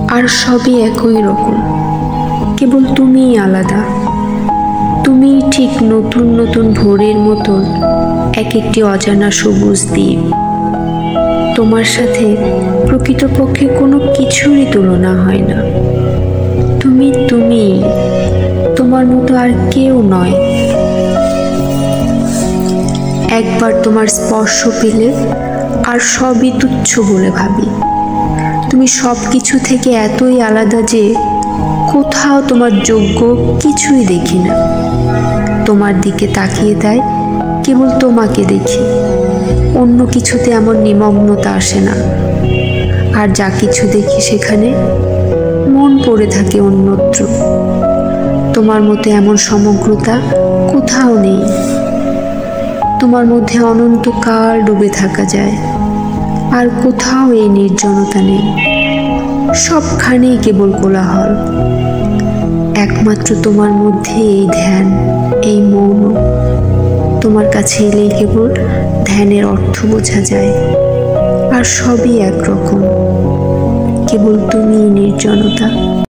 আর সবই একই রকম, কেবল তুমিই আলাদা। তুমি ঠিক নতুন নতুন ভোরের মতন এক একটি অজানা সবুজ দ্বীপ। তোমার সাথে প্রকৃতপক্ষে কোনো কিছুরই তুলনা হয় না। তুমি তুমি, তোমার মতো আর কেউ নয়। একবার তোমার স্পর্শ পেলে আর সবই তুচ্ছ বলে ভাবি। তুমি সব কিছু থেকে এতই আলাদা যে কোথাও তোমার যোগ্য কিছুই দেখি না। তোমার দিকে তাকিয়ে দেয় কেবল তোমাকে দেখি, অন্য কিছুতে এমন নিমগ্নতা আসে না। আর যা কিছু দেখি সেখানে মন পড়ে থাকে অন্যত্র। তোমার মতো এমন সমগ্রতা কোথাও নেই। তোমার মধ্যে অনন্তকাল ডুবে থাকা যায়, আর কোথাও এই নির্জনতা নেই। সবখানেই কেবল কোলাহল। একমাত্র তোমার মধ্যে এই ধ্যান, এই মৌন। তোমার কাছে এলেই কেবল ধ্যানের অর্থ বোঝা যায়। আর সবই একরকম, কেবল তুমিই নির্জনতা।